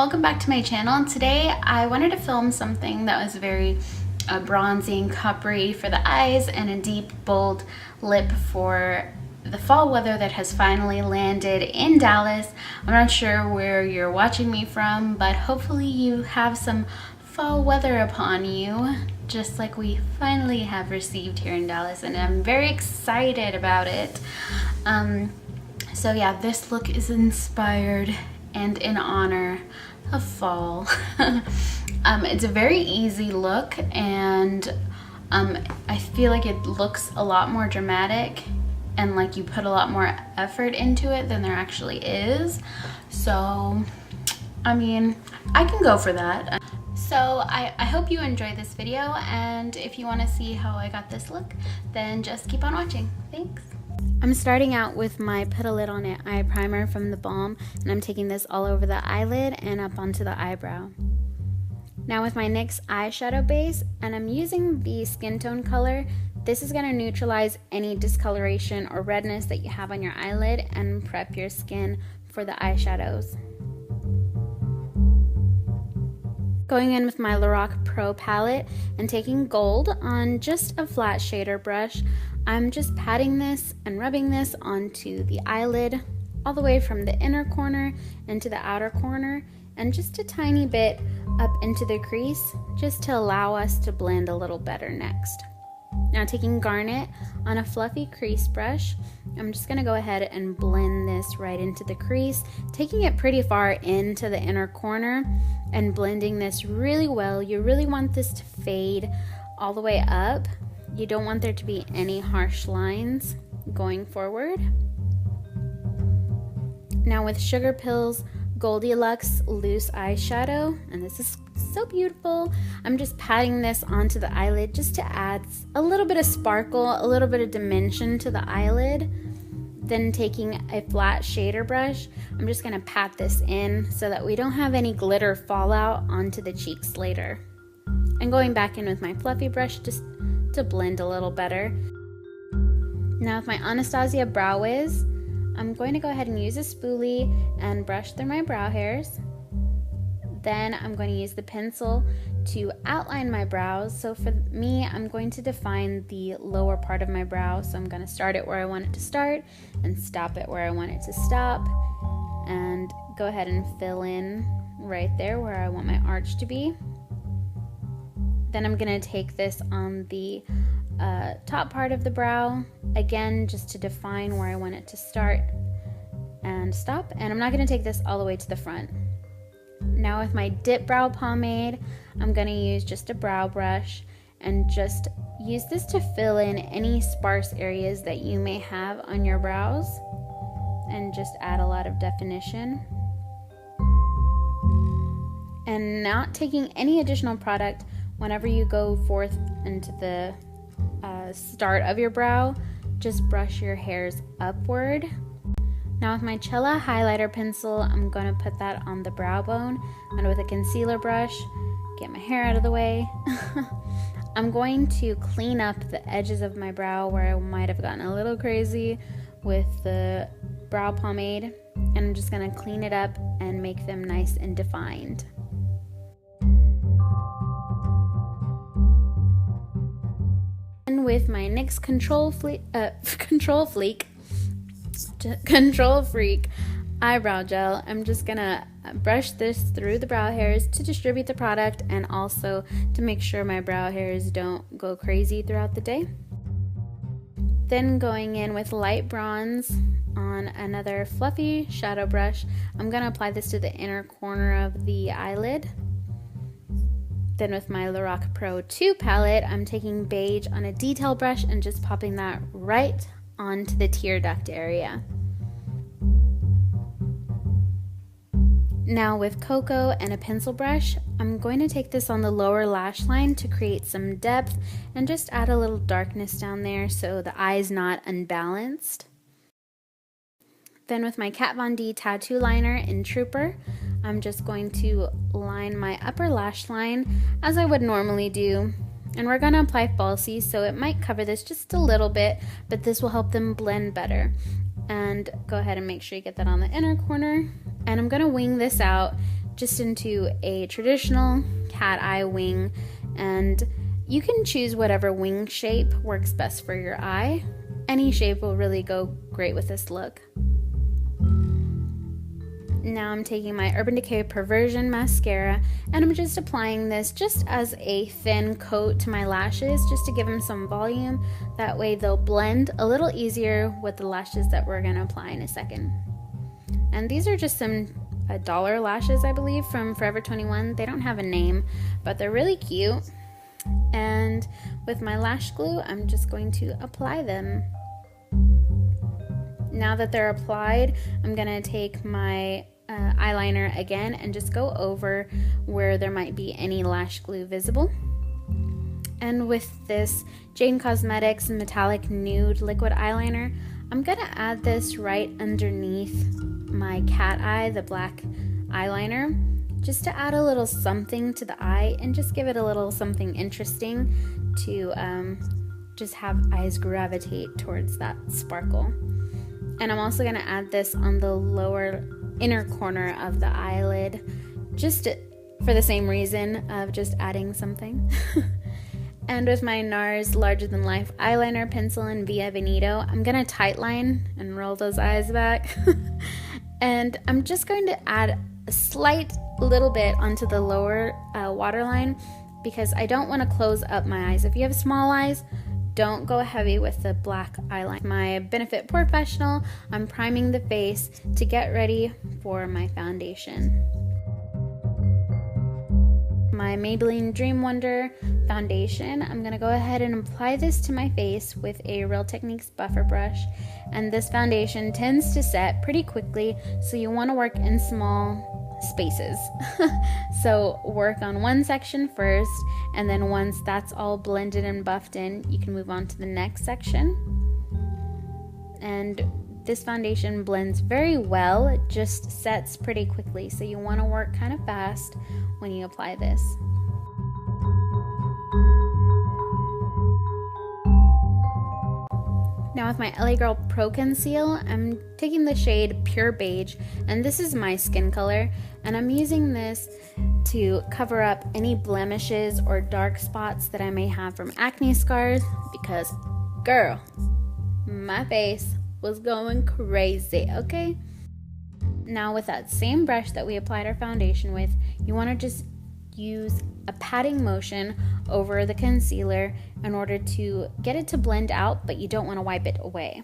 welcome back to my channel. And today I wanted to film something that was very bronzy and coppery for the eyes and a deep bold lip for the fall weather that has finally landed in Dallas. I'm not sure where you're watching me from, but hopefully you have some fall weather upon you, just like we finally have received here in Dallas, and I'm very excited about it. So yeah, this look is inspired and in honor of fall. It's a very easy look, and I feel like it looks a lot more dramatic and like you put a lot more effort into it than there actually is. So I mean, I can go for that. So I hope you enjoyed this video, and if you want to see how I got this look, then just keep on watching. Thanks. I'm starting out with my Put a Lid on It eye primer from the Balm, and I'm taking this all over the eyelid and up onto the eyebrow. Now with my NYX Eyeshadow Base, and I'm using the skin tone color. This is going to neutralize any discoloration or redness that you have on your eyelid and prep your skin for the eyeshadows. Going in with my Lorac Pro palette and taking gold on just a flat shader brush, I'm just patting this and rubbing this onto the eyelid all the way from the inner corner into the outer corner and just a tiny bit up into the crease, just to allow us to blend a little better next. Now taking Garnet on a fluffy crease brush, I'm just going to go ahead and blend this right into the crease, taking it pretty far into the inner corner and blending this really well. You really want this to fade all the way up. You don't want there to be any harsh lines going forward. Now with Sugarpill's Goldilux loose eyeshadow, and this is so beautiful, I'm just patting this onto the eyelid just to add a little bit of sparkle, a little bit of dimension to the eyelid. Then taking a flat shader brush, I'm just going to pat this in so that we don't have any glitter fallout onto the cheeks later. And going back in with my fluffy brush just to blend a little better. Now with my Anastasia Brow Wiz, I'm going to go ahead and use a spoolie and brush through my brow hairs. Then I'm going to use the pencil to outline my brows. So for me, I'm going to define the lower part of my brow. So I'm going to start it where I want it to start and stop it where I want it to stop. And go ahead and fill in right there where I want my arch to be. Then I'm going to take this on the top part of the brow, again, just to define where I want it to start and stop. And I'm not going to take this all the way to the front. Now with my Dipbrow pomade, I'm going to use just a brow brush and just use this to fill in any sparse areas that you may have on your brows and just add a lot of definition. And not taking any additional product whenever you go forth into the start of your brow, just brush your hairs upward. Now with my Chella highlighter pencil, I'm going to put that on the brow bone, and with a concealer brush, get my hair out of the way. I'm going to clean up the edges of my brow where I might have gotten a little crazy with the brow pomade, and I'm just going to clean it up and make them nice and defined. And with my NYX Control Freak eyebrow gel, I'm just gonna brush this through the brow hairs to distribute the product and also to make sure my brow hairs don't go crazy throughout the day. Then going in with light bronze on another fluffy shadow brush, I'm gonna apply this to the inner corner of the eyelid. Then with my Lorac Pro 2 palette, I'm taking Beige on a detail brush and just popping that right onto the tear duct area. Now with Cocoa and a pencil brush, I'm going to take this on the lower lash line to create some depth and just add a little darkness down there so the eye's not unbalanced. Then with my Kat Von D tattoo liner in Trooper, I'm just going to line my upper lash line as I would normally do. And we're going to apply falsies, so it might cover this just a little bit, but this will help them blend better. And go ahead and make sure you get that on the inner corner. And I'm going to wing this out just into a traditional cat eye wing, and you can choose whatever wing shape works best for your eye. Any shape will really go great with this look. Now I'm taking my Urban Decay Perversion mascara, and I'm just applying this just as a thin coat to my lashes, just to give them some volume. That way they'll blend a little easier with the lashes that we're going to apply in a second. And these are just some $1 lashes, I believe, from Forever 21. They don't have a name, but they're really cute. And with my lash glue, I'm just going to apply them. Now that they're applied, I'm going to take my eyeliner again and just go over where there might be any lash glue visible. And with this Jane Cosmetics Metallic Nude Liquid Eyeliner, I'm going to add this right underneath my cat eye, the black eyeliner, just to add a little something to the eye and just give it a little something interesting to just have eyes gravitate towards that sparkle. And I'm also going to add this on the lower inner corner of the eyelid, just for the same reason of just adding something. And with my NARS Larger Than Life eyeliner pencil in Via Veneto, I'm going to tightline and roll those eyes back. And I'm just going to add a slight little bit onto the lower waterline, because I don't want to close up my eyes. If you have small eyes, don't go heavy with the black eyeliner. My Benefit Professional, I'm priming the face to get ready for my foundation. My Maybelline Dream Wonder foundation, I'm going to go ahead and apply this to my face with a Real Techniques buffer brush. And this foundation tends to set pretty quickly, so you want to work in small spaces. So work on one section first, and then once that's all blended and buffed in, you can move on to the next section. And this foundation blends very well, it just sets pretty quickly, so you want to work kind of fast when you apply this. Now with my LA Girl Pro Conceal, I'm taking the shade Pure Beige, and this is my skin color, and I'm using this to cover up any blemishes or dark spots that I may have from acne scars, because girl, my face was going crazy, okay? Now with that same brush that we applied our foundation with, you want to just use a patting motion over the concealer in order to get it to blend out, but you don't want to wipe it away.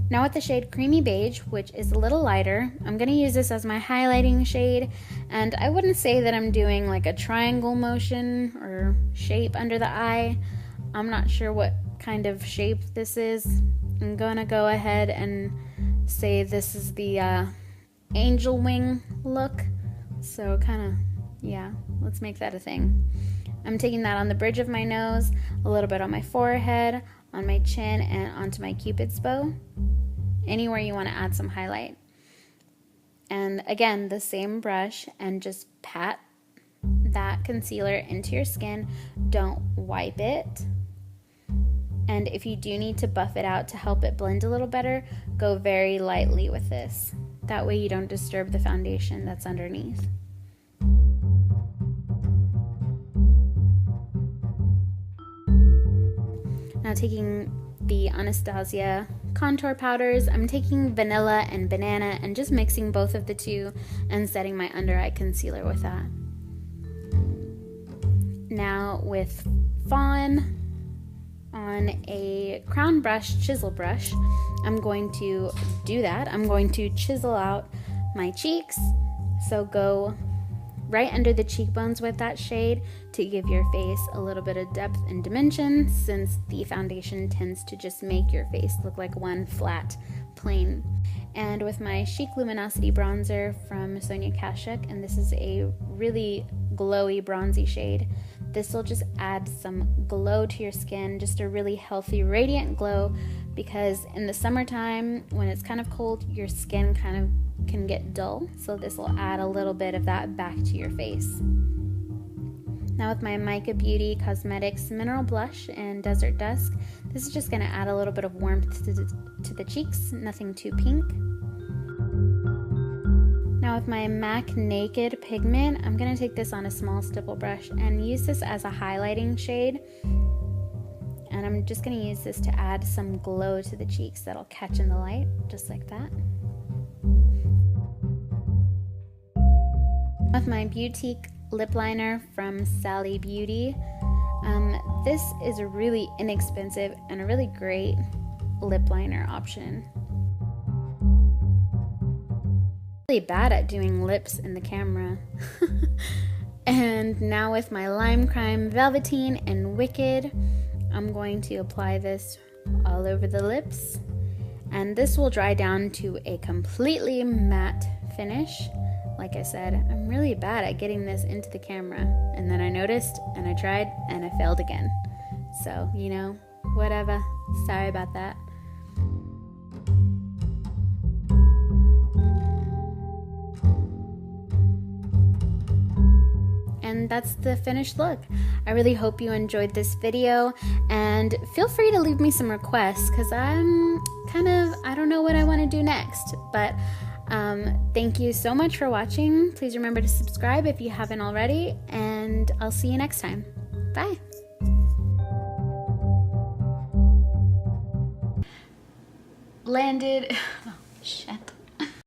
Now with the shade Creamy Beige, which is a little lighter, I'm going to use this as my highlighting shade, and I wouldn't say that I'm doing like a triangle motion or shape under the eye. I'm not sure what kind of shape this is. I'm going to go ahead and say this is the angel wing look, so kind of, yeah, let's make that a thing. I'm taking that on the bridge of my nose, a little bit on my forehead, on my chin, and onto my Cupid's bow. Anywhere you want to add some highlight. And again, the same brush, and just pat that concealer into your skin. Don't wipe it. And if you do need to buff it out to help it blend a little better, go very lightly with this. That way you don't disturb the foundation that's underneath. Now taking the Anastasia contour powders, I'm taking Vanilla and Banana and just mixing both of the two and setting my under eye concealer with that. Now with Fawn on a crown brush, chisel brush, I'm going to do that. I'm going to chisel out my cheeks, so go right under the cheekbones with that shade to give your face a little bit of depth and dimension, since the foundation tends to just make your face look like one flat plane. And with my Chic Luminosity bronzer from Sonia Kashuk, and this is a really glowy bronzy shade, this will just add some glow to your skin, just a really healthy radiant glow, because in the summertime when it's kind of cold, your skin kind of can get dull, so this will add a little bit of that back to your face. Now with my Mica Beauty Cosmetics Mineral Blush in Desert Dusk, this is just going to add a little bit of warmth to the cheeks, nothing too pink. Now Now with my MAC Naked pigment, I'm going to take this on a small stipple brush and use this as a highlighting shade. And I'm just going to use this to add some glow to the cheeks that'll catch in the light, just like that. With my Beautique lip liner from Sally Beauty. This is a really inexpensive and a really great lip liner option. Really bad at doing lips in the camera. And now with my Lime Crime Velveteen and Wicked, I'm going to apply this all over the lips, and this will dry down to a completely matte finish. Like I said, I'm really bad at getting this into the camera, and then I noticed and I tried and I failed again. So, you know, whatever. Sorry about that. And that's the finished look. I really hope you enjoyed this video, and feel free to leave me some requests because I'm I don't know what I want to do next, but thank you so much for watching. Please remember to subscribe if you haven't already, and I'll see you next time. Bye. Landed. Oh, shit.